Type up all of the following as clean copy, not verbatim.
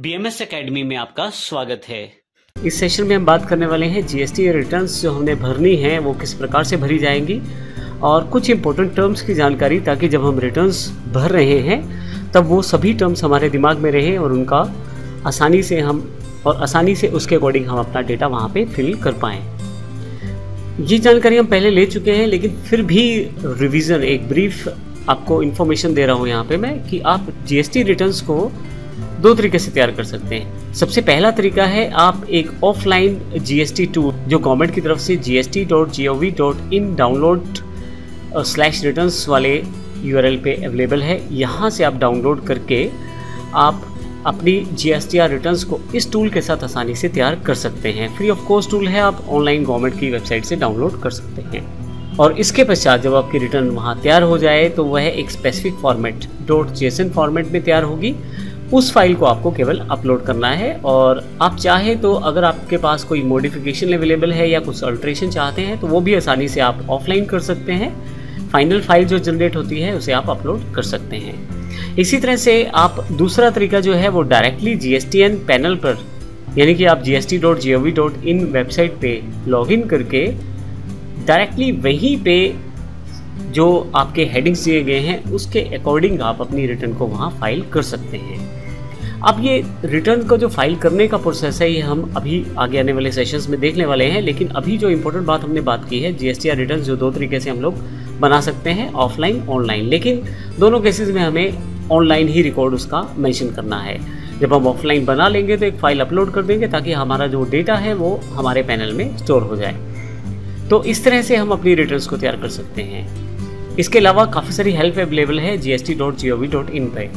BMS academy में आपका स्वागत है। इस सेशन में हम बात करने वाले हैं जीएसटी रिटर्न्स जो हमने भरनी है वो किस प्रकार से भरी जाएंगी और कुछ इंपॉर्टेंट टर्म्स की जानकारी, ताकि जब हम रिटर्न्स भर रहे हैं तब वो सभी टर्म्स हमारे दिमाग में रहें और उनका आसानी से उसके अकॉर्डिंग हम अपना डेटा वहाँ पे फिल कर पाएँ। ये जानकारी हम पहले ले चुके हैं, लेकिन फिर भी रिवीजन, एक ब्रीफ आपको इन्फॉर्मेशन दे रहा हूँ यहाँ पे मैं कि आप जीएसटी रिटर्न्स को दो तरीके से तैयार कर सकते हैं। सबसे पहला तरीका है, आप एक ऑफलाइन जीएसटी टूल जो गवर्नमेंट की तरफ से gst.gov.in डाउनलोड /returns वाले URL पे अवेलेबल है। यहाँ से आप डाउनलोड करके आप अपनी GSTR रिटर्न्स को इस टूल के साथ आसानी से तैयार कर सकते हैं। फ्री ऑफ कॉस्ट टूल है, आप ऑनलाइन गवर्नमेंट की वेबसाइट से डाउनलोड कर सकते हैं। और इसके पश्चात जब आपकी रिटर्न वहाँ तैयार हो जाए तो वह एक स्पेसिफिक फॉर्मेट .json फॉर्मेट में तैयार होगी। उस फाइल को आपको केवल अपलोड करना है और आप चाहे तो अगर आपके पास कोई मॉडिफिकेशन अवेलेबल है या कुछ अल्ट्रेशन चाहते हैं तो वो भी आसानी से आप ऑफलाइन कर सकते हैं। फाइनल फाइल जो जनरेट होती है उसे आप अपलोड कर सकते हैं। इसी तरह से आप दूसरा तरीका जो है वो डायरेक्टली GSTN पैनल पर, यानी कि आप gst.gov.in वेबसाइट पे लॉगिन करके डायरेक्टली वहीं पे जो आपके हेडिंग्स दिए गए हैं उसके अकॉर्डिंग आप अपनी रिटर्न को वहाँ फाइल कर सकते हैं। अब ये रिटर्न को जो फाइल करने का प्रोसेस है ये हम अभी आगे आने वाले सेशंस में देखने वाले हैं, लेकिन अभी जो इम्पोर्टेंट बात हमने बात की है GSTR रिटर्न जो दो तरीके से हम लोग बना सकते हैं, ऑफलाइन ऑनलाइन। लेकिन दोनों केसेस में हमें ऑनलाइन ही रिकॉर्ड उसका मेंशन करना है। जब हम ऑफलाइन बना लेंगे तो एक फाइल अपलोड कर देंगे ताकि हमारा जो डेटा है वो हमारे पैनल में स्टोर हो जाए। तो इस तरह से हम अपनी रिटर्न्स को तैयार कर सकते हैं। इसके अलावा काफ़ी सारी हेल्प अवेलेबल है gst.gov.in पे।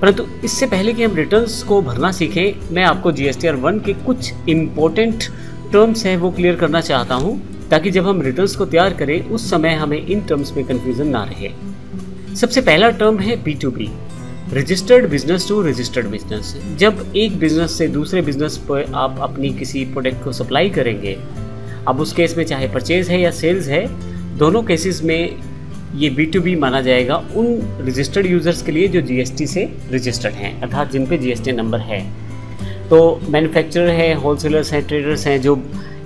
परंतु इससे पहले कि हम रिटर्न्स को भरना सीखें, मैं आपको GSTR 1 के कुछ इम्पोर्टेंट टर्म्स हैं वो क्लियर करना चाहता हूँ, ताकि जब हम रिटर्न्स को तैयार करें उस समय हमें इन टर्म्स में कन्फ्यूज़न ना रहे। सबसे पहला टर्म है B2B, registered business to registered business. जब एक बिजनेस से दूसरे बिजनेस पर आप अपनी किसी प्रोडक्ट को सप्लाई करेंगे, अब उस केस में चाहे परचेज है या सेल्स है, दोनों केसेस में ये B2B माना जाएगा उन रजिस्टर्ड यूज़र्स के लिए जो GST से रजिस्टर्ड हैं, अर्थात जिन पे GST नंबर है। तो मैन्युफैक्चरर है, होलसेलर्स हैं, ट्रेडर्स हैं, जो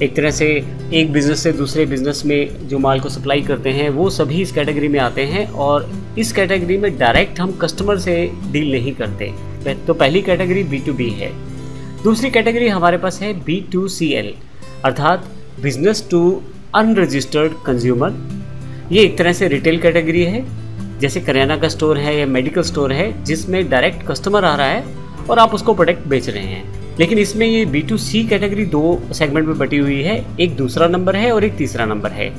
एक तरह से एक बिज़नेस से दूसरे बिज़नेस में जो माल को सप्लाई करते हैं, वो सभी इस कैटेगरी में आते हैं। और इस कैटेगरी में डायरेक्ट हम कस्टमर से डील नहीं करते। तो पहली कैटेगरी B2B है। दूसरी कैटेगरी हमारे पास है B2CL, अर्थात बिजनेस टू अनरजिस्टर्ड कंज्यूमर। ये एक तरह से रिटेल कैटेगरी है, जैसे करियाना का स्टोर है या मेडिकल स्टोर है, जिसमें डायरेक्ट कस्टमर आ रहा है और आप उसको प्रोडक्ट बेच रहे हैं। लेकिन इसमें ये B2C कैटेगरी दो सेगमेंट में बटी हुई है, एक दूसरा नंबर है और एक तीसरा नंबर है।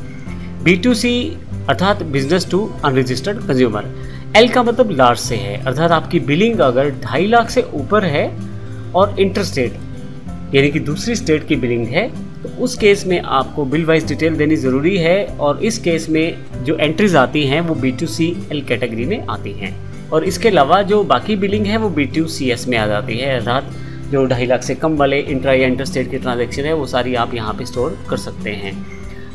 B2C अर्थात business to unregistered consumer. L का मतलब लार्ज से है, अर्थात आपकी बिलिंग अगर 2.5 लाख से ऊपर है और इंटरस्टेट यानी कि दूसरी स्टेट की बिलिंग है, तो उस केस में आपको बिल वाइज डिटेल देनी ज़रूरी है। और इस केस में जो एंट्रीज आती हैं वो B2CL कैटेगरी में आती हैं। और इसके अलावा जो बाकी बिलिंग है वो B2CS में आ जाती है, अर्थात जो 2.5 लाख से कम वाले इंट्रा या इंटर स्टेट की ट्रांजैक्शन है वो सारी आप यहाँ पे स्टोर कर सकते हैं।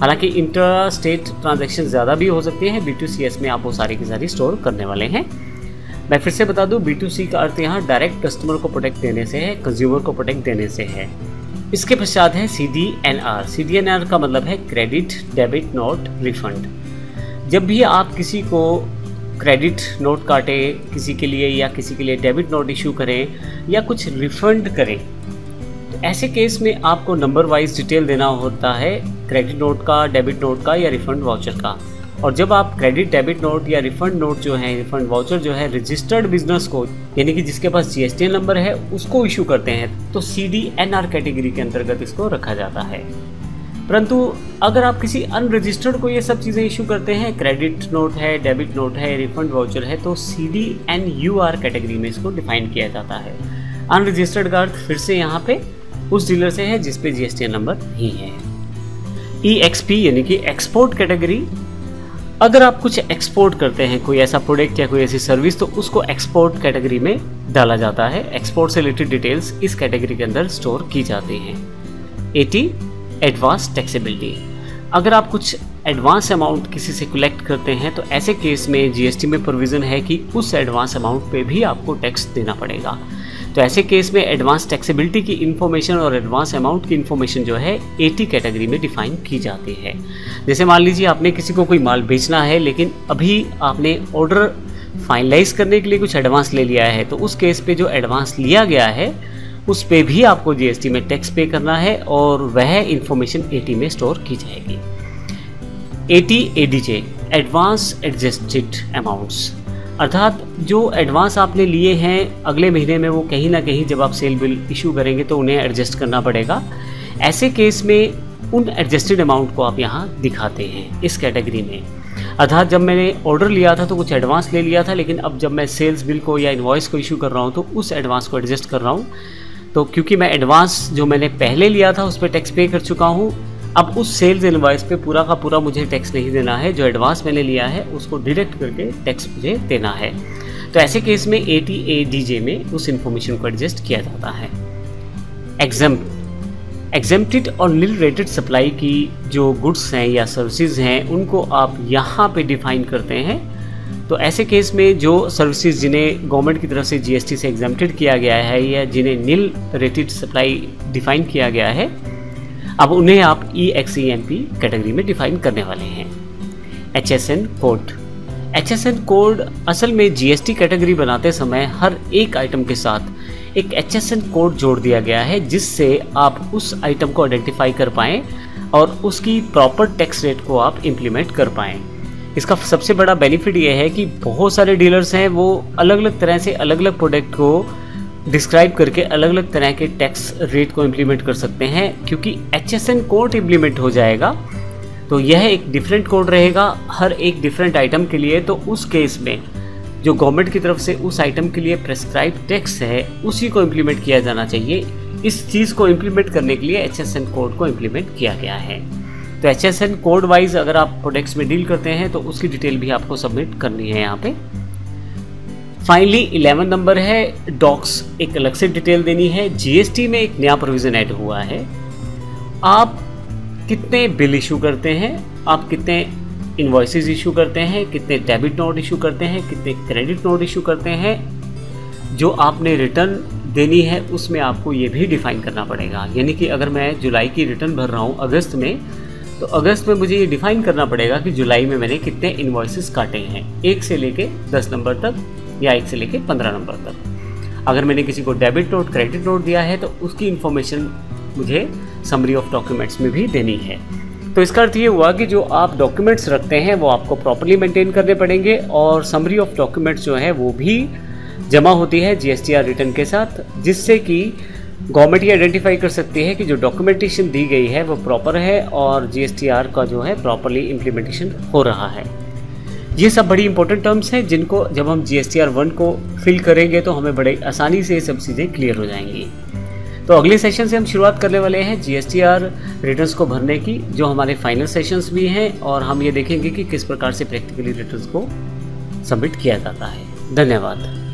हालांकि इंट्रा स्टेट ट्रांजैक्शन ज़्यादा भी हो सकती है, B2CS में आप वो सारी की सारी स्टोर करने वाले हैं। मैं फिर से बता दूं, B2C का अर्थ यहाँ डायरेक्ट कस्टमर को प्रोटेक्ट देने से है, कंज्यूमर को प्रोटेक्ट देने से है। इसके पश्चात है CDNR। CDNR का मतलब है क्रेडिट डेबिट नोट रिफंड। जब भी आप किसी को क्रेडिट नोट काटे किसी के लिए या किसी के लिए डेबिट नोट इशू करें या कुछ रिफंड करें, तो ऐसे केस में आपको नंबर वाइज डिटेल देना होता है, क्रेडिट नोट का, डेबिट नोट का या रिफंड वाउचर का। और जब आप क्रेडिट डेबिट नोट या रिफंड नोट जो है, रिफंड वाउचर जो है, रजिस्टर्ड बिजनेस को, यानी कि जिसके पास GSTN नंबर है, उसको इशू करते हैं, तो CDNR कैटेगरी के अंतर्गत इसको रखा जाता है। परंतु अगर आप किसी अनरजिस्टर्ड को ये सब चीज़ें इशू करते हैं, क्रेडिट नोट है, डेबिट नोट है, रिफंड वाउचर है, तो CDNUR कैटेगरी में इसको डिफाइन किया जाता है। अनरजिस्टर्ड का अर्थ फिर से यहाँ पे उस डीलर से है जिस पे GSTN नंबर नहीं है। EXP यानी कि एक्सपोर्ट कैटेगरी। अगर आप कुछ एक्सपोर्ट करते हैं, कोई ऐसा प्रोडक्ट या कोई ऐसी सर्विस, तो उसको एक्सपोर्ट कैटेगरी में डाला जाता है। एक्सपोर्ट से रिलेटेड डिटेल्स इस कैटेगरी के अंदर स्टोर की जाती हैं। AT advance taxability. अगर आप कुछ एडवांस अमाउंट किसी से कलेक्ट करते हैं तो ऐसे केस में GST में प्रोविज़न है कि उस एडवांस अमाउंट पे भी आपको टैक्स देना पड़ेगा। तो ऐसे केस में एडवांस टैक्सेबिलिटी की इन्फॉर्मेशन और एडवांस अमाउंट की इन्फॉर्मेशन जो है 80 कैटेगरी में डिफाइन की जाती है। जैसे मान लीजिए आपने किसी को कोई माल बेचना है, लेकिन अभी आपने ऑर्डर फाइनलाइज करने के लिए कुछ एडवांस ले लिया है, तो उस केस पे जो एडवांस लिया गया है उस पे भी आपको जीएसटी में टैक्स पे करना है और वह इन्फॉर्मेशन 80 में स्टोर की जाएगी। 80 एडीजे एडवांस एडजस्टेड अमाउंट्स, अर्थात जो एडवांस आपने लिए हैं अगले महीने में वो कहीं ना कहीं जब आप सेल बिल इशू करेंगे तो उन्हें एडजस्ट करना पड़ेगा। ऐसे केस में उन एडजस्टेड अमाउंट को आप यहाँ दिखाते हैं इस कैटेगरी में। अर्थात जब मैंने ऑर्डर लिया था तो कुछ एडवांस ले लिया था, लेकिन अब जब मैं सेल्स बिल को या इनवॉइस को इशू कर रहा हूँ तो उस एडवांस को एडजस्ट कर रहा हूँ। तो क्योंकि मैं एडवांस जो मैंने पहले लिया था उस पर टैक्स पे कर चुका हूँ, अब उस सेल्स इनवॉइस पे पूरा का पूरा मुझे टैक्स नहीं देना है। जो एडवांस मैंने लिया है उसको डिडक्ट करके टैक्स मुझे देना है। तो ऐसे केस में 80 ADJ में उस इन्फॉर्मेशन को एडजस्ट किया जाता है। एग्जेम्प्टेड और नील रेटेड सप्लाई की जो गुड्स हैं या सर्विसेज हैं उनको आप यहाँ पे डिफाइन करते हैं। तो ऐसे केस में जो सर्विसेज जिन्हें गवर्नमेंट की तरफ से जीएसटी से एग्जेम्प्टेड किया गया है या जिन्हें नील रेटेड सप्लाई डिफाइन किया गया है, अब उन्हें आप EXEMP कैटेगरी में डिफाइन करने वाले हैं। HSN कोड, HSN कोड असल में जीएसटी कैटेगरी बनाते समय हर एक आइटम के साथ एक HSN कोड जोड़ दिया गया है, जिससे आप उस आइटम को आइडेंटिफाई कर पाएँ और उसकी प्रॉपर टैक्स रेट को आप इम्प्लीमेंट कर पाएँ। इसका सबसे बड़ा बेनिफिट ये है कि बहुत सारे डीलर्स हैं वो अलग अलग तरह से अलग अलग प्रोडक्ट को डिस्क्राइब करके अलग अलग तरह के टैक्स रेट को इम्प्लीमेंट कर सकते हैं। क्योंकि HSN कोड इम्प्लीमेंट हो जाएगा तो यह एक डिफरेंट कोड रहेगा हर एक डिफरेंट आइटम के लिए। तो उस केस में जो गवर्नमेंट की तरफ से उस आइटम के लिए प्रेस्क्राइब टैक्स है उसी को इम्प्लीमेंट किया जाना चाहिए। इस चीज़ को इम्प्लीमेंट करने के लिए HSN कोड को इम्प्लीमेंट किया गया है। तो HSN कोड वाइज अगर आप प्रोडक्ट्स में डील करते हैं तो उसकी डिटेल भी आपको सबमिट करनी है यहाँ पे। फाइनली 11 नंबर है डॉक्स, एक अलग से डिटेल देनी है। जीएसटी में एक नया प्रोविज़न ऐड हुआ है। आप कितने बिल इशू करते हैं, आप कितने इन्वॉइसेस इशू करते हैं, कितने डेबिट नोट इशू करते हैं, कितने क्रेडिट नोट इशू करते हैं, जो आपने रिटर्न देनी है उसमें आपको ये भी डिफाइन करना पड़ेगा। यानी कि अगर मैं जुलाई की रिटर्न भर रहा हूँ अगस्त में, तो अगस्त में मुझे ये डिफाइन करना पड़ेगा कि जुलाई में मैंने कितने इन्वॉइसेस काटे हैं, 1 से लेके 10 नंबर तक या 1 से लेके 15 नंबर तक। अगर मैंने किसी को डेबिट नोट क्रेडिट नोट दिया है तो उसकी इन्फॉर्मेशन मुझे समरी ऑफ डॉक्यूमेंट्स में भी देनी है। तो इसका अर्थ ये हुआ कि जो आप डॉक्यूमेंट्स रखते हैं वो आपको प्रॉपर्ली मेंटेन करने पड़ेंगे और समरी ऑफ डॉक्यूमेंट्स जो है वो भी जमा होती है GSTR रिटर्न के साथ, जिससे कि गवर्नमेंट ये आइडेंटिफाई कर सकती है कि जो डॉक्यूमेंटेशन दी गई है वो प्रॉपर है और GSTR का जो है प्रॉपरली इम्प्लीमेंटेशन हो रहा है। ये सब बड़ी इंपॉर्टेंट टर्म्स हैं जिनको जब हम GSTR 1 को फिल करेंगे तो हमें बड़े आसानी से ये सब चीज़ें क्लियर हो जाएंगी। तो अगले सेशन से हम शुरुआत करने वाले हैं GSTR रिटर्न्स को भरने की, जो हमारे फाइनल सेशंस भी हैं, और हम ये देखेंगे कि किस प्रकार से प्रैक्टिकली रिटर्न्स को सबमिट किया जाता है। धन्यवाद।